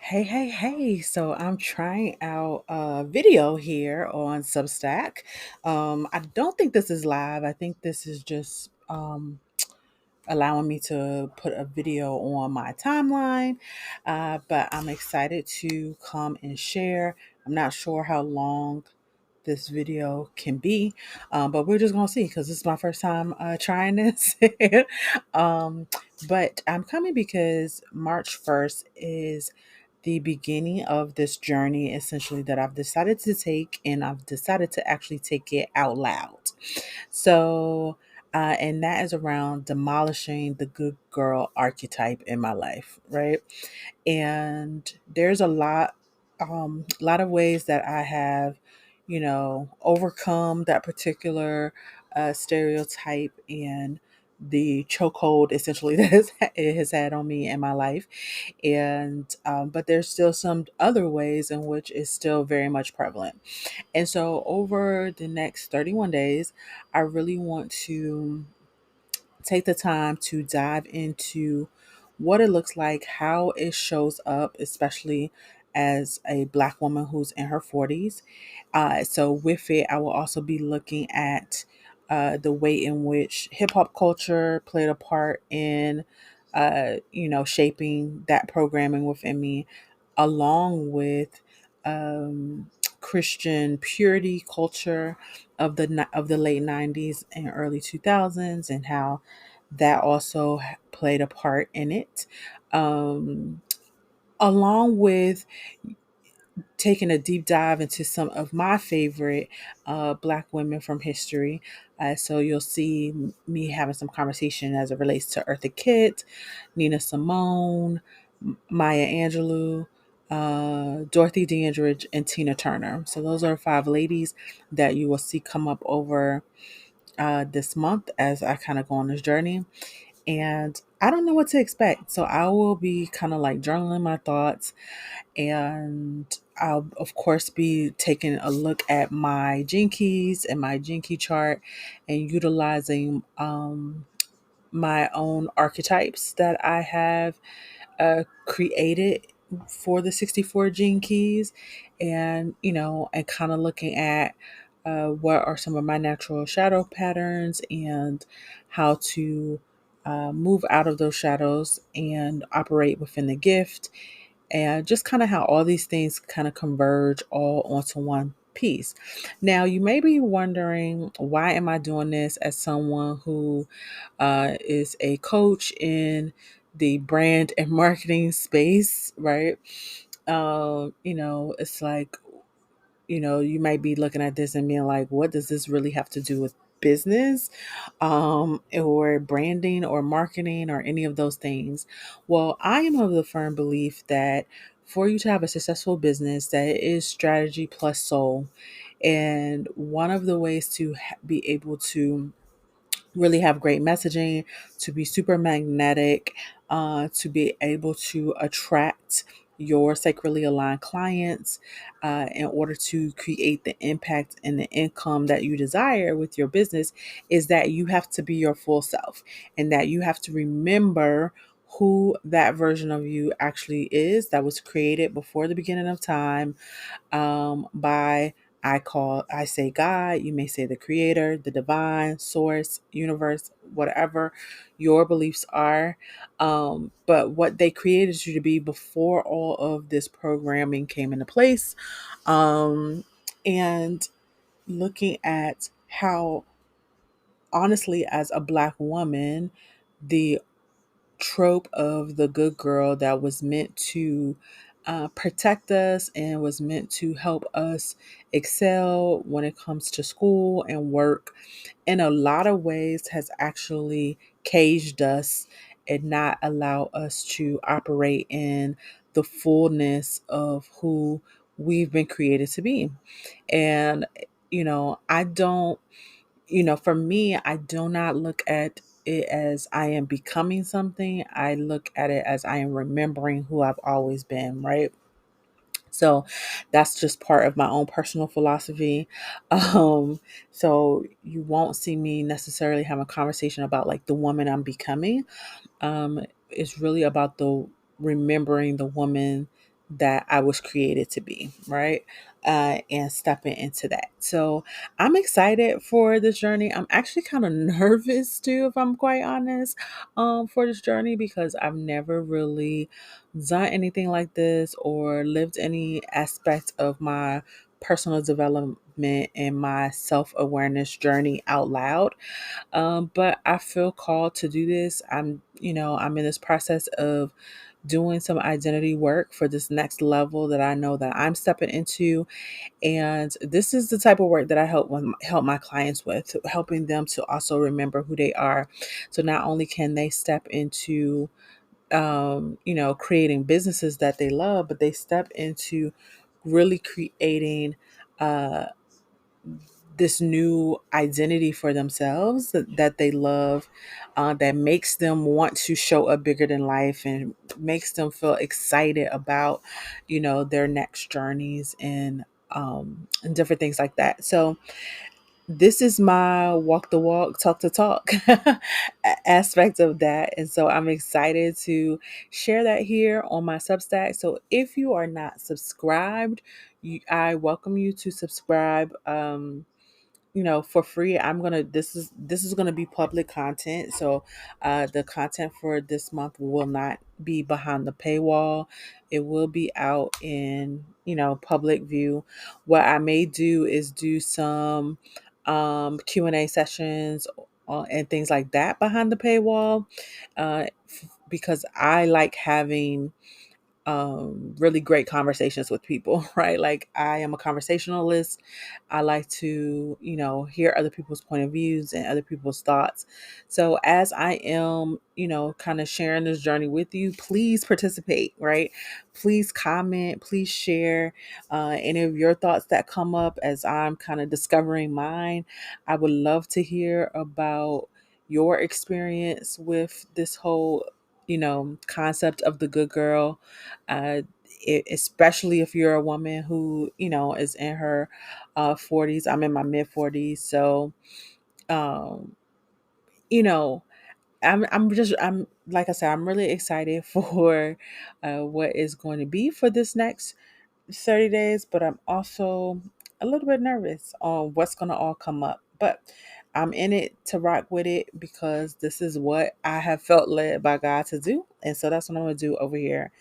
Hey. So I'm trying out a video here on Substack. I don't think this is live. I think this is just allowing me to put a video on my timeline. But I'm excited to come and share. I'm not sure how long this video can be, but we're just gonna see because this is my first time trying this. um, but I'm coming because March 1st is the beginning of this journey essentially that I've decided to take, and I've decided to actually take it out loud. So, and that is around demolishing the good girl archetype in my life, right? And there's a lot of ways that I have, overcome that particular stereotype and the chokehold essentially it has had on me in my life. And but there's still some other ways in which it's still very much prevalent. And so over the next 31 days, I really want to take the time to dive into what it looks like, how it shows up, especially as a Black woman who's in her 40s. So, with it, I will also be looking at the way in which hip hop culture played a part in, shaping that programming within me, along with Christian purity culture of the late 90s and early 2000s, and how that also played a part in it. Um, Along with taking a deep dive into some of my favorite Black women from history. So you'll see me having some conversation as it relates to Eartha Kitt, Nina Simone, Maya Angelou, Dorothy Dandridge, and Tina Turner. So those are five ladies that you will see come up over this month as I kind of go on this journey. And I don't know what to expect. So I will be kind of like journaling my thoughts, and I'll of course be taking a look at my gene keys and my gene key chart and utilizing my own archetypes that I have created for the 64 gene keys, and and kind of looking at what are some of my natural shadow patterns and how to move out of those shadows and operate within the gift, and just kind of how all these things kind of converge all onto one piece. Now, you may be wondering, why am I doing this as someone who is a coach in the brand and marketing space, right? It's like, you might be looking at this and being like, what does this really have to do with business, or branding or marketing or any of those things? Well, I am of the firm belief that for you to have a successful business, that it is strategy plus soul. And one of the ways to be able to really have great messaging, to be super magnetic, to be able to attract your sacredly aligned clients, in order to create the impact and the income that you desire with your business, is that you have to be your full self, and that you have to remember who that version of you actually is that was created before the beginning of time, by, I say God, you may say the creator, the divine source, universe, whatever your beliefs are. But what they created you to be before all of this programming came into place. And looking at how, honestly, as a Black woman, the trope of the good girl that was meant to protect us and was meant to help us excel when it comes to school and work, in a lot of ways has actually caged us and not allow us to operate in the fullness of who we've been created to be. And I don't, for me, I do not look at it as I am becoming something. I look at it as I am remembering who I've always been, right? So that's just part of my own personal philosophy. Um, so you won't see me necessarily have a conversation about like the woman I'm becoming. It's really about the remembering the woman that I was created to be, right? And stepping into that. So I'm excited for this journey. I'm actually kind of nervous too, if I'm quite honest, for this journey because I've never really done anything like this or lived any aspect of my personal development and my self awareness journey out loud. But I feel called to do this. I'm in this process of doing some identity work for this next level that I know that I'm stepping into. And this is the type of work that I help my clients with, helping them to also remember who they are. So not only can they step into creating businesses that they love, but they step into really creating uh this new identity for themselves that they love, that makes them want to show up bigger than life and makes them feel excited about, their next journeys and different things like that. So this is my walk the walk, talk the talk aspect of that. And so I'm excited to share that here on my Substack. So if you are not subscribed, I welcome you to subscribe. For free. This is gonna be public content. So the content for this month will not be behind the paywall. It will be out in, public view. What I may do is do some Q&A sessions and things like that behind the paywall, because I like having really great conversations with people, right? Like I am a conversationalist. I like to, hear other people's point of views and other people's thoughts. So as I am, kind of sharing this journey with you, please participate, right? Please comment, please share any of your thoughts that come up as I'm kind of discovering mine. I would love to hear about your experience with this whole, concept of the good girl, uh, especially if you're a woman who is in her 40s. I'm in my mid 40s, so um, you know I'm like I said, I'm really excited for what is going to be for this next 30 days, but I'm also a little bit nervous on what's going to all come up. But I'm in it to rock with it because this is what I have felt led by God to do. And so that's what I'm going to do over here.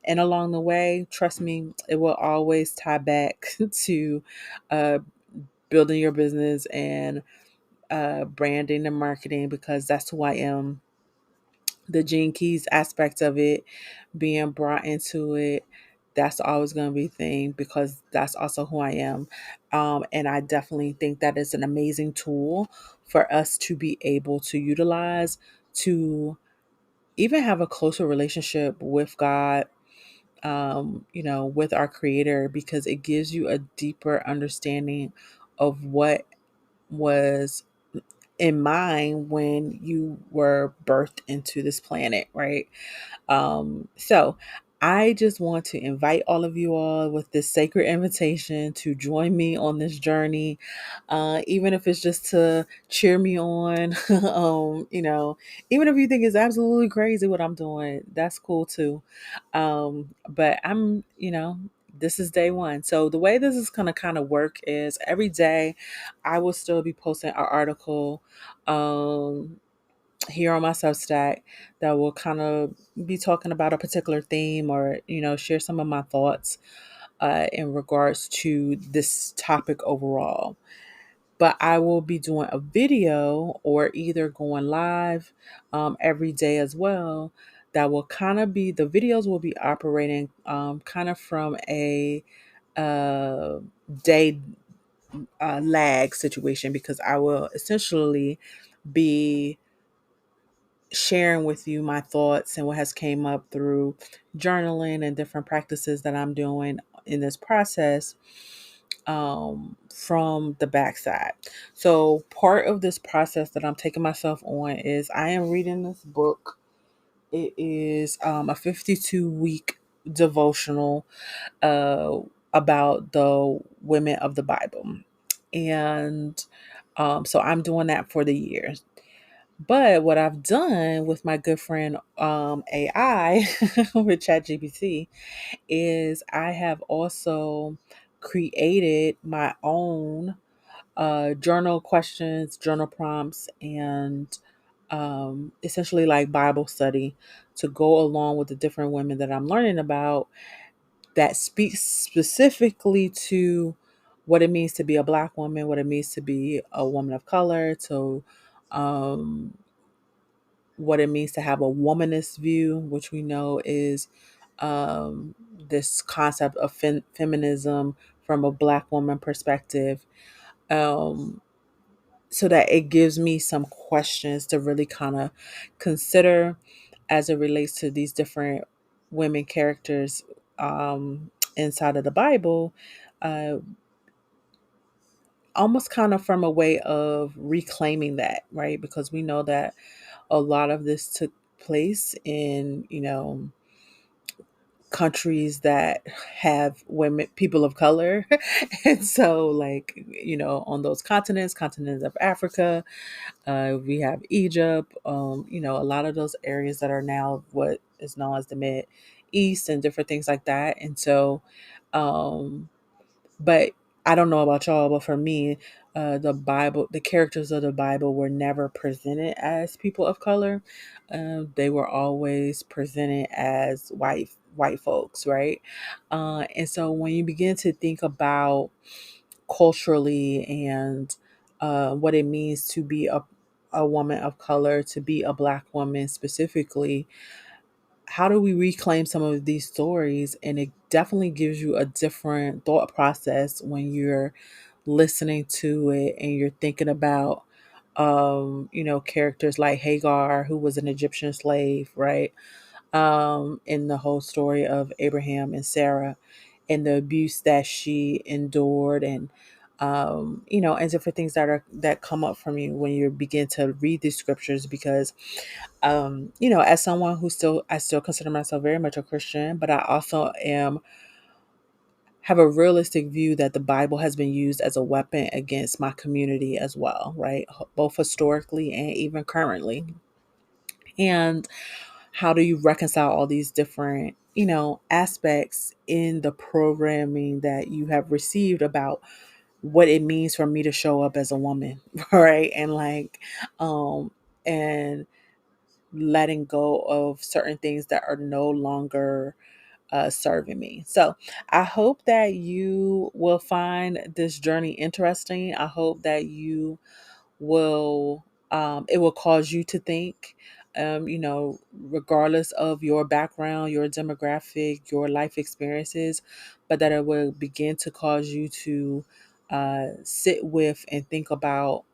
And along the way, trust me, it will always tie back to uh, building your business and branding and marketing, because that's who I am. The Gene Keys aspect of it being brought into it, that's always going to be a thing because that's also who I am. And I definitely think that is an amazing tool for us to be able to utilize to even have a closer relationship with God, with our creator, because it gives you a deeper understanding of what was in mind when you were birthed into this planet, right? So I just want to invite all of you all with this sacred invitation to join me on this journey, even if it's just to cheer me on. Even if you think it's absolutely crazy what I'm doing, that's cool too. But this is day one. So the way this is going to kind of work is every day I will still be posting an article um, here on my Substack that will kind of be talking about a particular theme, or, share some of my thoughts in regards to this topic overall. But I will be doing a video or either going live every day as well. That will kind of be, the videos will be operating kind of from a uh, day lag situation, because I will essentially be sharing with you my thoughts and what has came up through journaling and different practices that I'm doing in this process from the backside. So part of this process that I'm taking myself on is I am reading this book. It is a 52-week devotional uh, about the women of the Bible. And so I'm doing that for the year. But what I've done with my good friend AI with ChatGPT is I have also created my own journal questions, journal prompts, and essentially like Bible study to go along with the different women that I'm learning about that speaks specifically to what it means to be a Black woman, what it means to be a woman of color, to um, what it means to have a womanist view, which we know is this concept of feminism from a Black woman perspective. Um, so that it gives me some questions to really kind of consider as it relates to these different women characters inside of the Bible, uh, almost kind of from a way of reclaiming that, right? Because we know that a lot of this took place in, countries that have women, people of color. And so, like, on those continents of Africa, we have Egypt, a lot of those areas that are now what is known as the Mid East and different things like that. And so, um, but I don't know about y'all, but for me, the characters of the Bible were never presented as people of color. They were always presented as white folks, right? And so when you begin to think about culturally and what it means to be a woman of color, to be a Black woman specifically, how do we reclaim some of these stories? And it definitely gives you a different thought process when you're listening to it and you're thinking about characters like Hagar, who was an Egyptian slave, right? In the whole story of Abraham and Sarah and the abuse that she endured, and and different things that come up from you when you begin to read these scriptures. Because as someone I still consider myself very much a Christian, but I also have a realistic view that the Bible has been used as a weapon against my community as well, right? Both historically and even currently. And how do you reconcile all these different, aspects in the programming that you have received about what it means for me to show up as a woman, right? And like, and letting go of certain things that are no longer serving me. So I hope that you will find this journey interesting. I hope that you will, it will cause you to think, regardless of your background, your demographic, your life experiences, but that it will begin to cause you to sit with and think about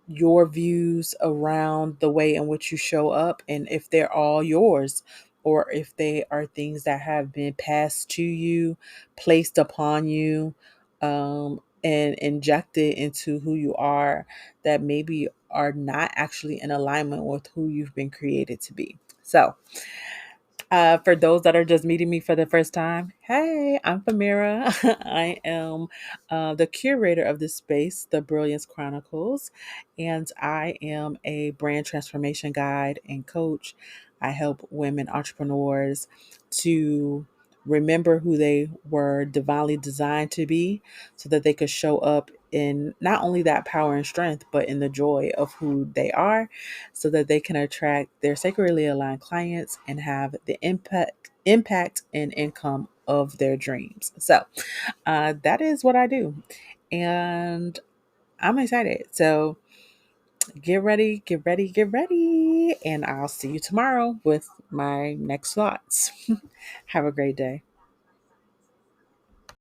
your views around the way in which you show up, and if they're all yours or if they are things that have been passed to you, placed upon you, and injected into who you are, that maybe are not actually in alignment with who you've been created to be. So for those that are just meeting me for the first time, hey, I'm Famira. I am the curator of this space, the Brilliance Chronicles, and I am a brand transformation guide and coach. I help women entrepreneurs to remember who they were divinely designed to be so that they could show up in not only that power and strength, but in the joy of who they are, so that they can attract their sacredly aligned clients and have the impact and income of their dreams. So that is what I do. And I'm excited. So get ready, get ready, get ready. And I'll see you tomorrow with my next thoughts. Have a great day.